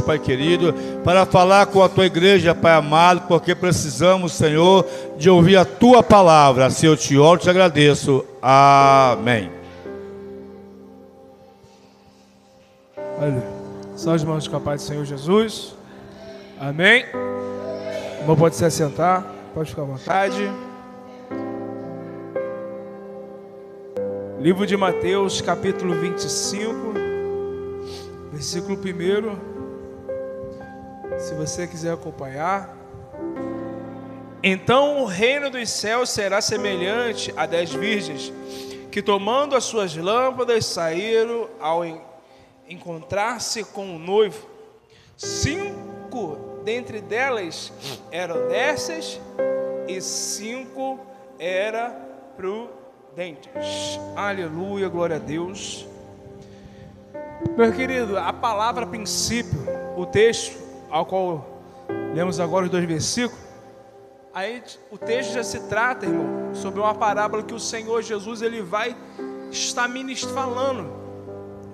Pai querido, para falar com a Tua igreja, Pai amado, porque precisamos, Senhor, de ouvir a Tua palavra. Assim eu te oro e te agradeço. Amém. Olha, só as mãos com a paz do Senhor Jesus. Amém. O irmão pode se assentar, pode ficar à vontade. Livro de Mateus, capítulo 25, versículo 1. Se você quiser acompanhar. Então o reino dos céus será semelhante a 10 virgens que, tomando as suas lâmpadas, saíram ao encontrar-se com o noivo. 5 dentre delas eram honestas e 5 eram prudentes. Aleluia, glória a Deus. Meu querido, a palavra princípio, o texto ao qual lemos agora os 2 versículos, aí o texto já se trata, irmão, sobre uma parábola que o Senhor Jesus ele vai estar falando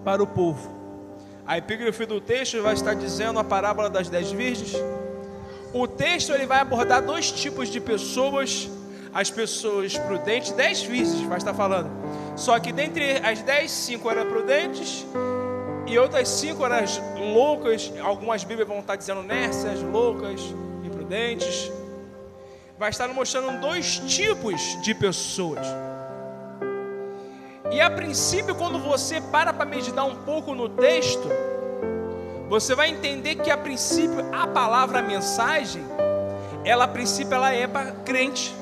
para o povo. A epígrafe do texto vai estar dizendo a parábola das 10 virgens. O texto ele vai abordar 2 tipos de pessoas. As pessoas prudentes, 10 virgens vai estar falando. Só que dentre as 10, 5 eram prudentes e outras 5 eram loucas. Algumas bíblias vão estar dizendo nessas, loucas e prudentes. Vai estar mostrando 2 tipos de pessoas. E a princípio, quando você para meditar um pouco no texto, você vai entender que a princípio a palavra, a mensagem, ela a princípio ela é para crente.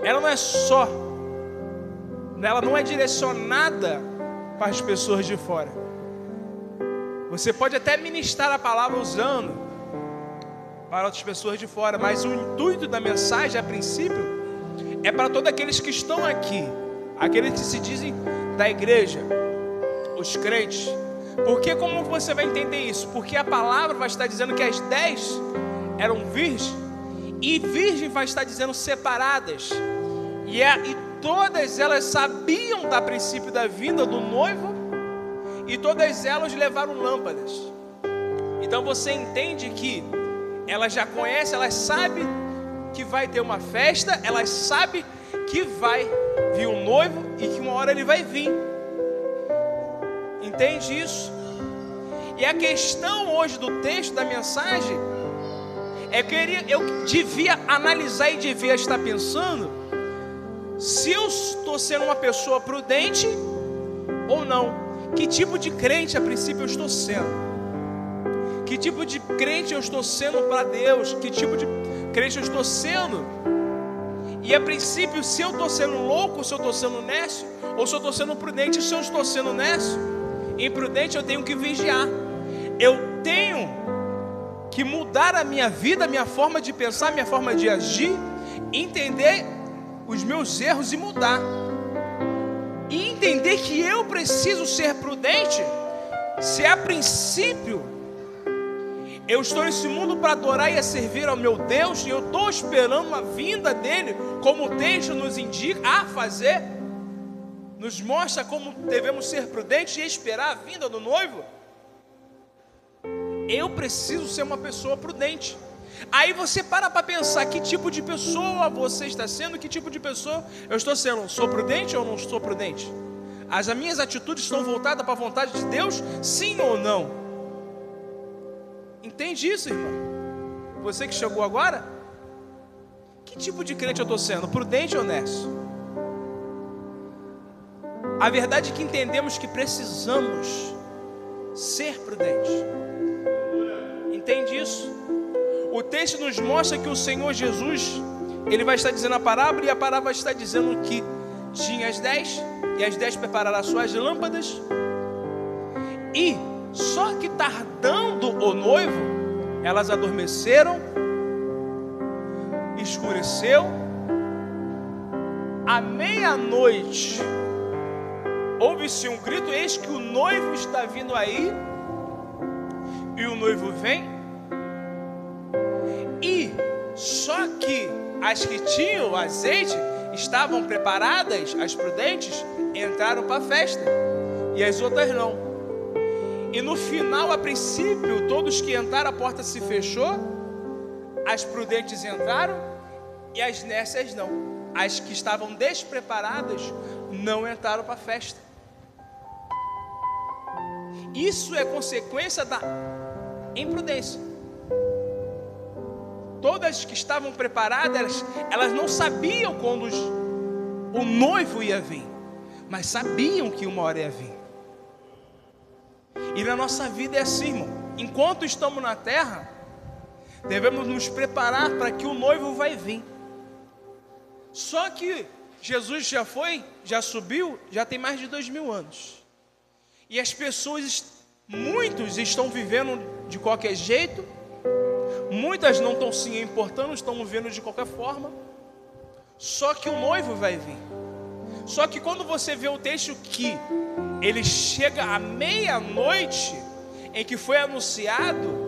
Ela não é só, ela não é direcionada para as pessoas de fora. Você pode até ministrar a palavra usando para outras pessoas de fora, mas o intuito da mensagem, a princípio, é para todos aqueles que estão aqui, aqueles que se dizem da igreja, os crentes. Porque como você vai entender isso? Porque a palavra vai estar dizendo que as 10 eram virgens, e virgem vai estar dizendo separadas. E todas elas sabiam da princípio da vinda do noivo, e todas elas levaram lâmpadas. Então você entende que elas já conhecem, elas sabem que vai ter uma festa, elas sabem que vai vir um noivo e que uma hora ele vai vir. Entende isso? E a questão hoje do texto, da mensagem, é que eu devia analisar e devia estar pensando se eu estou sendo uma pessoa prudente ou não. Que tipo de crente a princípio eu estou sendo? Que tipo de crente eu estou sendo para Deus? Que tipo de crente eu estou sendo? E a princípio, se eu estou sendo louco, se eu estou sendo nécio, ou se eu estou sendo prudente. Se eu estou sendo nécio, imprudente, eu tenho que vigiar. Eu tenho que mudar a minha vida, a minha forma de pensar, a minha forma de agir, entender os meus erros e mudar. E entender que eu preciso ser prudente, se a princípio eu estou nesse mundo para adorar e a servir ao meu Deus, e eu estou esperando a vinda dele, como o texto nos indica a fazer, nos mostra como devemos ser prudentes e esperar a vinda do noivo. Eu preciso ser uma pessoa prudente. Aí você para pensar que tipo de pessoa você está sendo, que tipo de pessoa eu estou sendo. Sou prudente ou não sou prudente? As minhas atitudes estão voltadas para a vontade de Deus, sim ou não? Entende isso, irmão? Você que chegou agora, que tipo de crente eu estou sendo? Prudente ou honesto? A verdade é que entendemos que precisamos ser prudentes. Entende isso? O texto nos mostra que o Senhor Jesus, ele vai estar dizendo a parábola, e a parábola vai estar dizendo que tinha as 10, e as 10 prepararam as suas lâmpadas, e só que tardando o noivo, elas adormeceram, escureceu, à meia-noite, ouve-se um grito: eis que o noivo está vindo aí. E o noivo vem, e só que as que tinham azeite estavam preparadas, as prudentes entraram para a festa, e as outras não. E no final, a princípio, todos que entraram, a porta se fechou, as prudentes entraram e as nécias não. As que estavam despreparadas não entraram para a festa. Isso é consequência da imprudência. Todas que estavam preparadas, elas não sabiam quando o noivo ia vir, mas sabiam que uma hora ia vir. E na nossa vida é assim, irmão. Enquanto estamos na terra, devemos nos preparar para que o noivo vai vir. Só que Jesus já subiu, já tem mais de 2000 anos. E as pessoas, muitos estão vivendo de qualquer jeito, muitas não estão se importando, estão vivendo de qualquer forma. Só que o noivo vai vir. Só que quando você vê o texto que ele chega à meia-noite, em que foi anunciado,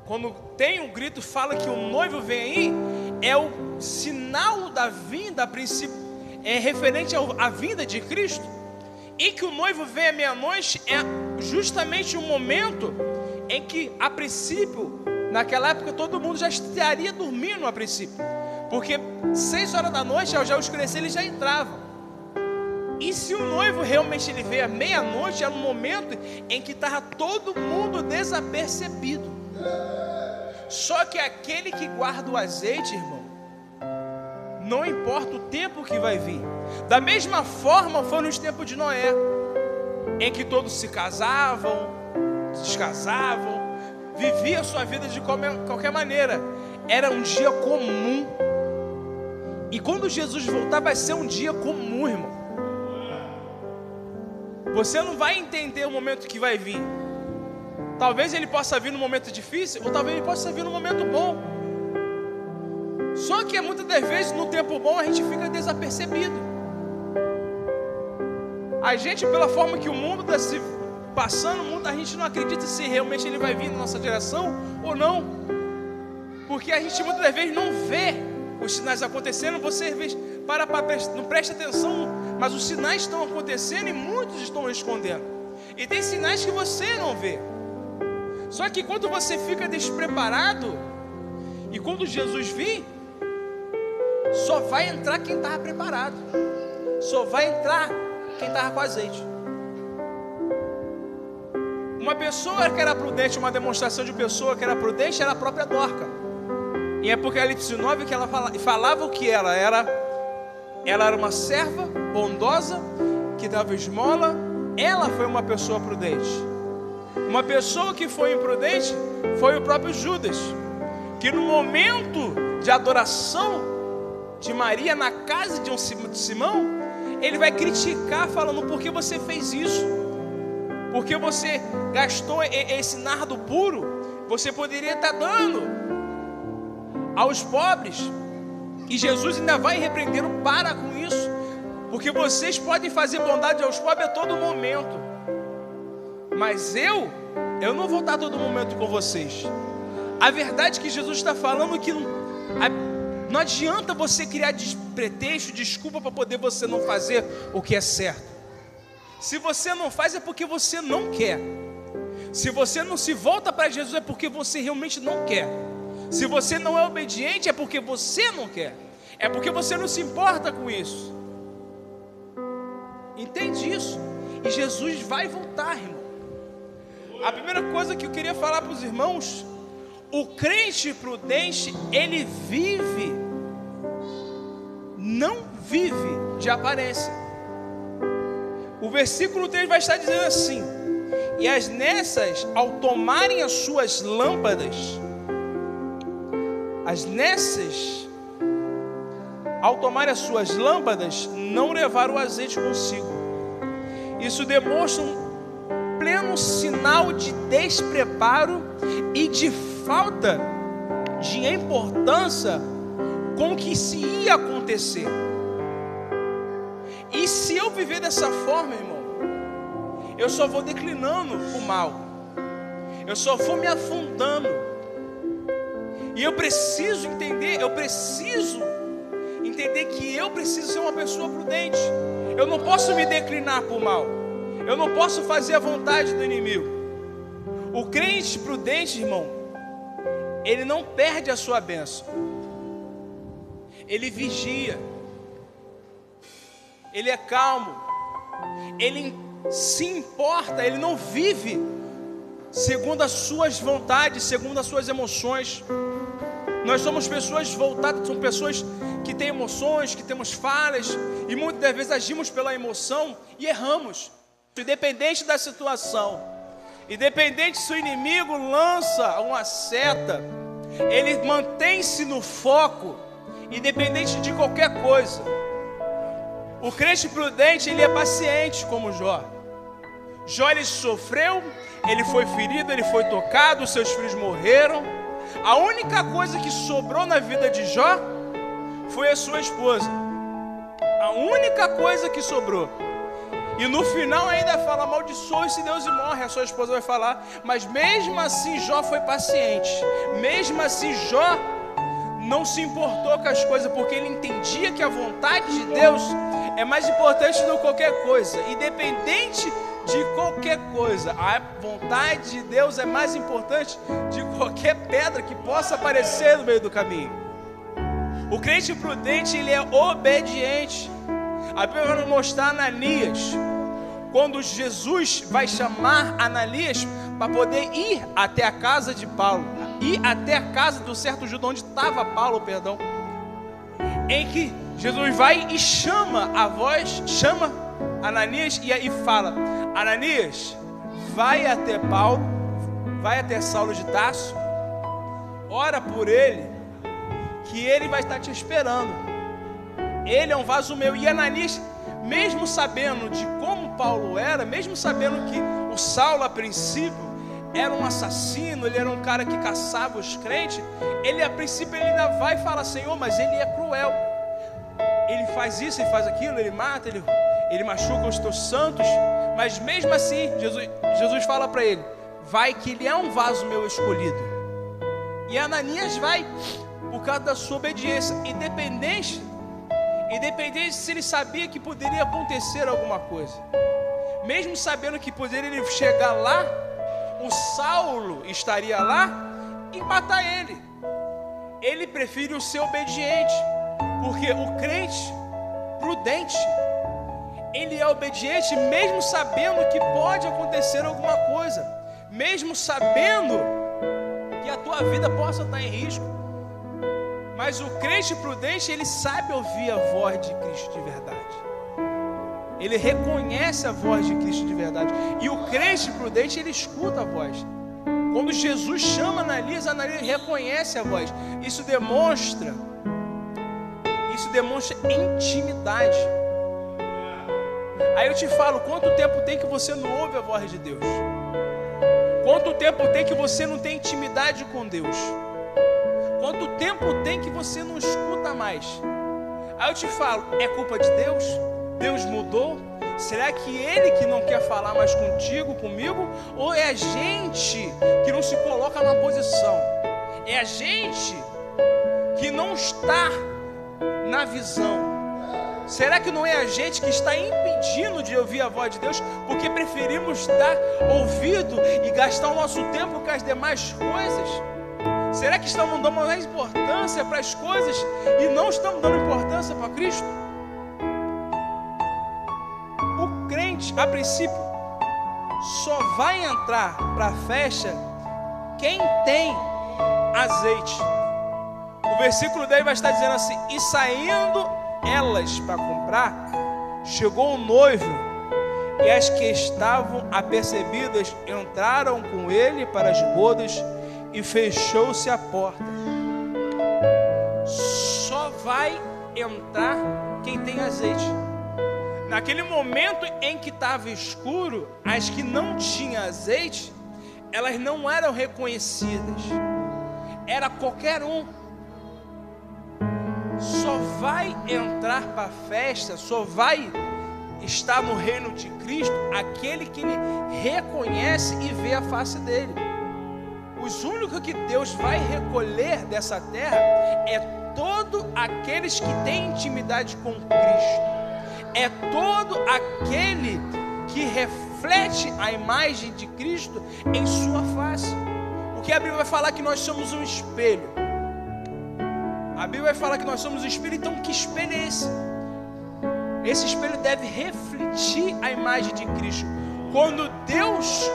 quando tem um grito, fala que o noivo vem aí, é o sinal da vinda, é referente à vinda de Cristo. E que o noivo vem à meia-noite é justamente o momento em que, a princípio, naquela época todo mundo já estaria dormindo a princípio, porque 6 horas da noite, ao já escurecer, ele já entrava. E se o noivo realmente ele veio à meia-noite, era um momento em que estava todo mundo desapercebido. Só que aquele que guarda o azeite, irmão, não importa o tempo que vai vir. Da mesma forma foi nos tempos de Noé, em que todos se casavam, descasavam, viviam a sua vida de qualquer maneira. Era um dia comum. E quando Jesus voltar, vai ser um dia comum, irmão. Você não vai entender o momento que vai vir. Talvez ele possa vir num momento difícil, ou talvez ele possa vir num momento bom. Só que muitas das vezes no tempo bom a gente fica desapercebido. A gente, pela forma que o mundo está se passando, a gente não acredita se realmente ele vai vir na nossa geração ou não. Porque a gente muitas das vezes não vê os sinais acontecendo. Você às vezes não presta atenção, mas os sinais estão acontecendo e muitos estão escondendo. E tem sinais que você não vê. Só que quando você fica despreparado, e quando Jesus vir, só vai entrar quem estava preparado. Só vai entrar quem estava com azeite. Uma pessoa que era prudente, uma demonstração de pessoa que era prudente, era a própria Dorca. Em Apocalipse 9, que ela falava o que ela era. Ela era uma serva bondosa, que dava esmola. Ela foi uma pessoa prudente. Uma pessoa que foi imprudente foi o próprio Judas, que no momento de adoração de Maria na casa de Simão, ele vai criticar, falando: por que você fez isso? Porque você gastou esse nardo puro? Você poderia estar dando aos pobres. E Jesus ainda vai repreendê-lo: para com isso, porque vocês podem fazer bondade aos pobres a todo momento, mas eu não vou estar a todo momento com vocês. A verdade é que Jesus está falando que não adianta você criar pretexto, desculpa para poder você não fazer o que é certo. Se você não faz, é porque você não quer. Se você não se volta para Jesus, é porque você realmente não quer. Se você não é obediente, é porque você não quer. É porque você não se importa com isso. Entende isso? E Jesus vai voltar, irmão. A primeira coisa que eu queria falar para os irmãos: o crente prudente, ele não vive de aparência. O versículo 3 vai estar dizendo assim: e as nécias, ao tomarem as suas lâmpadas, não levaram o azeite consigo. Isso demonstra um pleno sinal de despreparo e de falta de importância com o que se ia acontecer. E se eu viver dessa forma, irmão, eu só vou declinando o mal, eu só vou me afundando. E eu preciso entender que eu preciso ser uma pessoa prudente. Eu não posso me declinar para o mal. Eu não posso fazer a vontade do inimigo. O crente prudente, irmão, ele não perde a sua bênção. Ele vigia. Ele é calmo. Ele se importa, ele não vive segundo as suas vontades, segundo as suas emoções. Nós somos pessoas voltadas, somos pessoas que têm emoções, que temos falhas, e muitas das vezes agimos pela emoção e erramos. Independente da situação, independente se o inimigo lança uma seta, ele mantém-se no foco, independente de qualquer coisa. O crente prudente, ele é paciente como Jó. Jó, ele sofreu, ele foi ferido, ele foi tocado, seus filhos morreram. A única coisa que sobrou na vida de Jó foi a sua esposa. A única coisa que sobrou. E no final ainda fala: amaldiçoe-se Deus e morre. A sua esposa vai falar. Mas mesmo assim Jó foi paciente. Mesmo assim Jó não se importou com as coisas, porque ele entendia que a vontade de Deus é mais importante do que qualquer coisa. Independente de qualquer coisa, a vontade de Deus é mais importante de qualquer pedra que possa aparecer no meio do caminho. O crente prudente, ele é obediente. A Bíblia vai nos mostrar Ananias, quando Jesus vai chamar Ananias para poder ir até a casa de Paulo, ir até a casa do certo judeu, onde estava Paulo, perdão, em que Jesus vai e chama a voz, chama Ananias e aí fala: Ananias, vai até Paulo, vai até Saulo de Tarso, ora por ele, que ele vai estar te esperando. Ele é um vaso meu. E Ananias, mesmo sabendo de como Paulo era, mesmo sabendo que o Saulo a princípio era um assassino, ele era um cara que caçava os crentes, ele a princípio ele ainda vai e fala: Senhor, mas ele é cruel, ele faz isso, ele faz aquilo, ele mata, ele machuca os teus santos. Mas mesmo assim Jesus fala para ele: vai, que ele é um vaso meu escolhido. E Ananias vai por causa da sua obediência, independente se ele sabia que poderia acontecer alguma coisa. Mesmo sabendo que poderia ele chegar lá, o Saulo estaria lá e matar ele. Ele prefere ser obediente, porque o crente prudente, ele é obediente mesmo sabendo que pode acontecer alguma coisa, mesmo sabendo que a tua vida possa estar em risco. Mas o crente prudente, ele sabe ouvir a voz de Cristo de verdade. Ele reconhece a voz de Cristo de verdade. E o crente prudente, ele escuta a voz. Quando Jesus chama Ananias, Ananias reconhece a voz. Isso demonstra intimidade. Aí eu te falo: quanto tempo tem que você não ouve a voz de Deus? Quanto tempo tem que você não tem intimidade com Deus? Quanto tempo tem que você não escuta mais? Aí eu te falo: é culpa de Deus? Deus mudou? Será que Ele que não quer falar mais contigo, comigo? Ou é a gente que não se coloca na posição? É a gente que não está na visão? Será que não é a gente que está impedindo de ouvir a voz de Deus, porque preferimos dar ouvido e gastar o nosso tempo com as demais coisas? Será que estamos dando mais importância para as coisas e não estamos dando importância para Cristo? O crente, a princípio, só vai entrar para a festa quem tem azeite. O versículo 10 vai estar dizendo assim: e saindo elas para comprar, chegou o noivo, e as que estavam apercebidas entraram com ele para as bodas, e fechou-se a porta. Só vai entrar quem tem azeite. Naquele momento em que estava escuro, as que não tinham azeite, elas não eram reconhecidas. Era qualquer um. Só vai entrar para a festa, só vai estar no reino de Cristo aquele que ele reconhece e vê a face dele. Os únicos que Deus vai recolher dessa terra é todos aqueles que têm intimidade com Cristo. É todo aquele que reflete a imagem de Cristo em sua face. Porque a Bíblia vai falar que nós somos um espelho. A Bíblia vai falar que nós somos um espelho, então que espelho é esse? Esse espelho deve refletir a imagem de Cristo. Quando Deus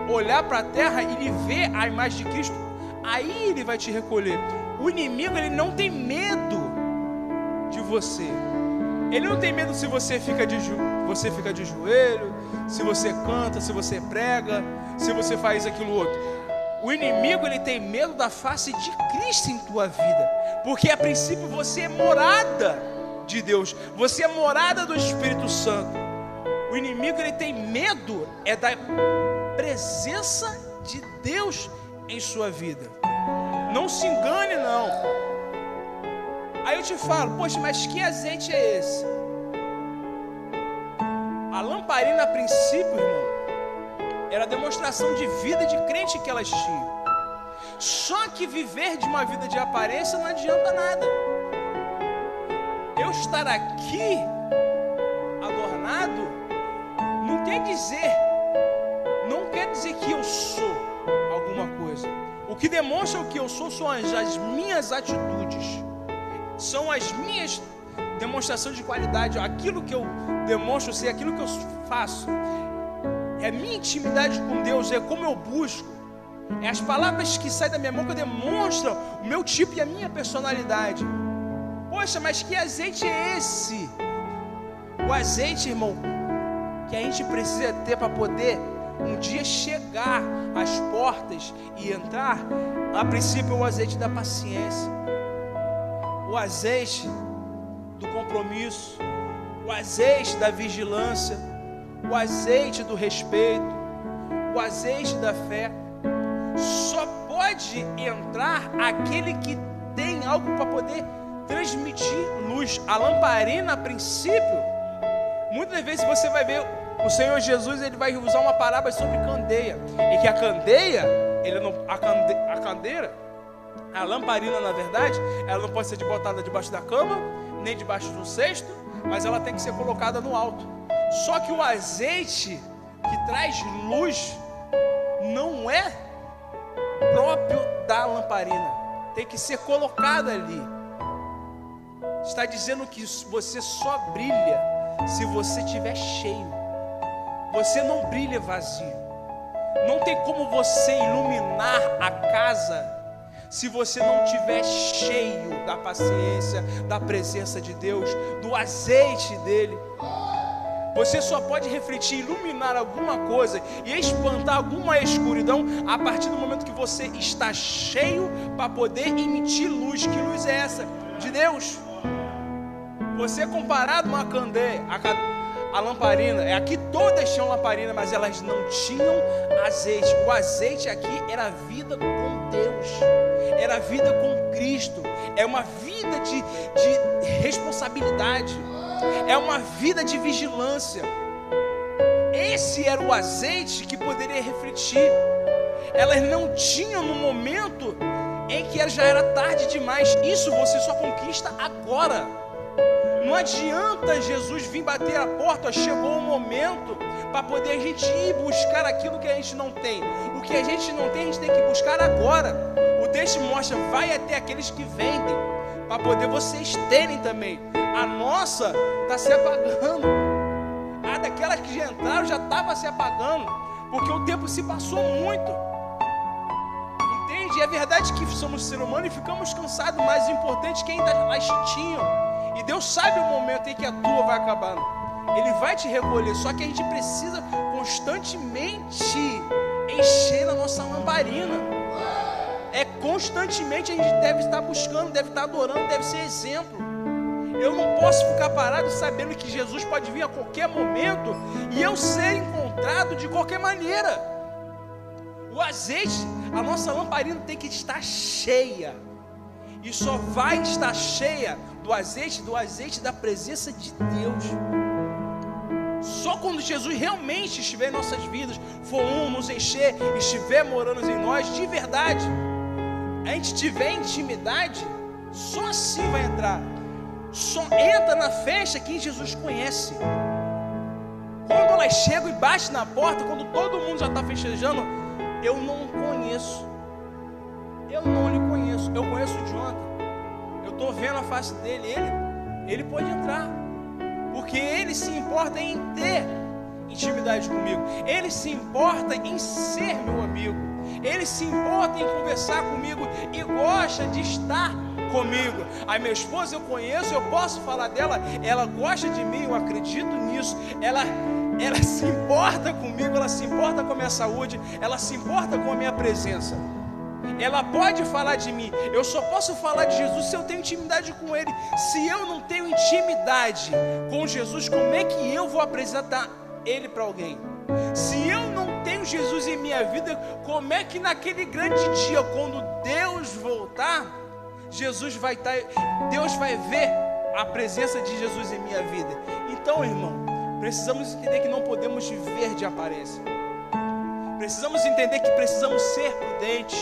olhar para a terra e ele ver a imagem de Cristo, aí ele vai te recolher. O inimigo, ele não tem medo de você. Ele não tem medo se você fica de joelho, se você canta, se você prega, se você faz aquilo outro. O inimigo, ele tem medo da face de Cristo em tua vida, porque a princípio você é morada de Deus, você é morada do Espírito Santo. O inimigo, ele tem medo da presença de Deus em sua vida. Não se engane, não. Aí eu te falo, poxa, mas que azeite é esse? A lamparina, a princípio, irmão, era a demonstração de vida de crente que elas tinham. Só que viver de uma vida de aparência não adianta nada. Eu estar aqui adornado não quer dizer que eu sou alguma coisa. O que demonstra o que eu sou são as minhas atitudes, são as minhas demonstrações de qualidade, aquilo que eu demonstro ser, aquilo que eu faço. É a minha intimidade com Deus, é como eu busco, é as palavras que saem da minha boca que demonstram o meu tipo e a minha personalidade. Poxa, mas que azeite é esse? O azeite, irmão, que a gente precisa ter para poder um dia chegar às portas e entrar, a princípio, é o azeite da paciência, o azeite do compromisso, o azeite da vigilância, o azeite do respeito, o azeite da fé. Só pode entrar aquele que tem algo para poder transmitir luz. A lamparina, a princípio, muitas vezes você vai ver o Senhor Jesus, ele vai usar uma parábola sobre candeia, e que a candeia, a lamparina, na verdade, ela não pode ser botada debaixo da cama, nem debaixo de um cesto, mas ela tem que ser colocada no alto. Só que o azeite que traz luz não é próprio da lamparina, tem que ser colocado ali. Está dizendo que você só brilha se você estiver cheio. Você não brilha vazio. Não tem como você iluminar a casa se você não estiver cheio da paciência, da presença de Deus, do azeite dele. Você só pode refletir, iluminar alguma coisa e espantar alguma escuridão a partir do momento que você está cheio para poder emitir luz. Que luz é essa? De Deus. Você é comparado a uma candeia, a lamparina, aqui todas tinham lamparina, mas elas não tinham azeite. O azeite aqui era a vida com Deus, era a vida com Cristo, é uma vida de responsabilidade, é uma vida de vigilância. Esse era o azeite que poderia refletir. Elas não tinham no momento em que já era tarde demais. Isso você só conquista agora. Não adianta Jesus vir bater a porta, chegou o momento para poder a gente ir buscar aquilo que a gente não tem. O que a gente não tem, a gente tem que buscar agora. O texto mostra, vai até aqueles que vendem, para poder vocês terem também. A nossa está se apagando. A daquelas que já entraram já estava se apagando, porque o tempo se passou muito. Entende? É verdade que somos seres humanos e ficamos cansados, mas o importante é que ainda as tinham. E Deus sabe o momento em que a tua vai acabar. Ele vai te recolher. Só que a gente precisa constantemente encher a nossa lamparina. Constantemente a gente deve estar buscando, deve estar adorando, deve ser exemplo. Eu não posso ficar parado sabendo que Jesus pode vir a qualquer momento e eu ser encontrado de qualquer maneira. O azeite, a nossa lamparina tem que estar cheia. E só vai estar cheia do azeite da presença de Deus. Só quando Jesus realmente estiver em nossas vidas, for nos encher, estiver morando em nós, de verdade, a gente tiver intimidade, só assim vai entrar. Só entra na festa quem Jesus conhece. Quando elas chegam e batem na porta, quando todo mundo já está festejando, eu não conheço. Eu não lhe conheço. Eu conheço o Jonathan. Eu estou vendo a face dele. Ele pode entrar. Porque ele se importa em ter intimidade comigo. Ele se importa em ser meu amigo. Ele se importa em conversar comigo e gosta de estar comigo. A minha esposa eu conheço, eu posso falar dela. Ela gosta de mim, eu acredito nisso. Ela se importa comigo, ela se importa com a minha saúde, ela se importa com a minha presença. Ela pode falar de mim. Eu só posso falar de Jesus se eu tenho intimidade com Ele. Se eu não tenho intimidade com Jesus, como é que eu vou apresentar Ele para alguém? Se eu não tenho Jesus em minha vida, como é que naquele grande dia, quando Deus voltar, Deus vai ver a presença de Jesus em minha vida? Então, irmão, precisamos entender que não podemos viver de aparência. Precisamos entender que precisamos ser prudentes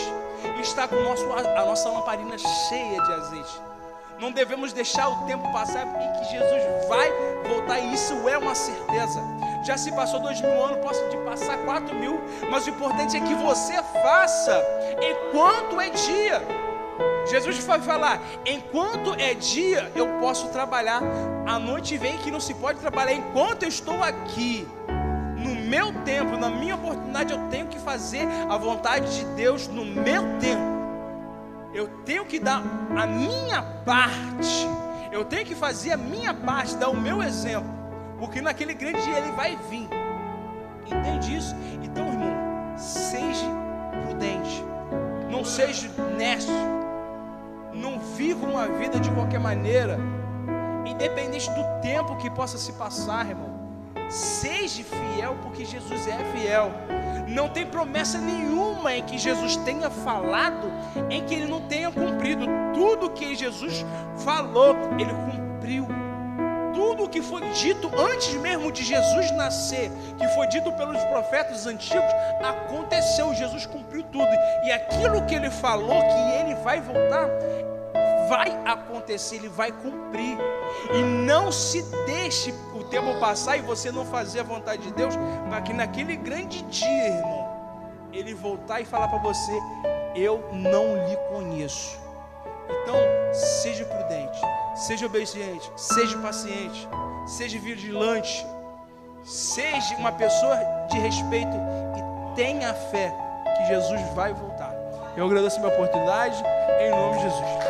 e estar com a nossa lamparina cheia de azeite. Não devemos deixar o tempo passar e que Jesus vai voltar, e isso é uma certeza. Já se passou 2000 anos, posso te passar 4000, mas o importante é que você faça enquanto é dia. Jesus vai falar: enquanto é dia eu posso trabalhar, a noite vem que não se pode trabalhar. Enquanto eu estou aqui, no meu tempo, na minha oportunidade, eu tenho que fazer a vontade de Deus no meu tempo. Eu tenho que dar a minha parte, eu tenho que fazer a minha parte, dar o meu exemplo, porque naquele grande dia Ele vai vir. Entende isso? Então, irmão, seja prudente, não seja nécio, não viva uma vida de qualquer maneira, independente do tempo que possa se passar, irmão. Seja fiel, porque Jesus é fiel. Não tem promessa nenhuma em que Jesus tenha falado em que Ele não tenha cumprido. Tudo que Jesus falou, Ele cumpriu. Tudo que foi dito antes mesmo de Jesus nascer, que foi dito pelos profetas antigos, aconteceu. Jesus cumpriu tudo. E aquilo que Ele falou que Ele vai voltar, vai acontecer, Ele vai cumprir. E não se deixe o tempo passar e você não fazer a vontade de Deus, para que naquele grande dia, irmão, Ele voltar e falar para você: eu não lhe conheço. Então, seja prudente, seja obediente, seja paciente, seja vigilante, seja uma pessoa de respeito e tenha fé que Jesus vai voltar. Eu agradeço a minha oportunidade, em nome de Jesus.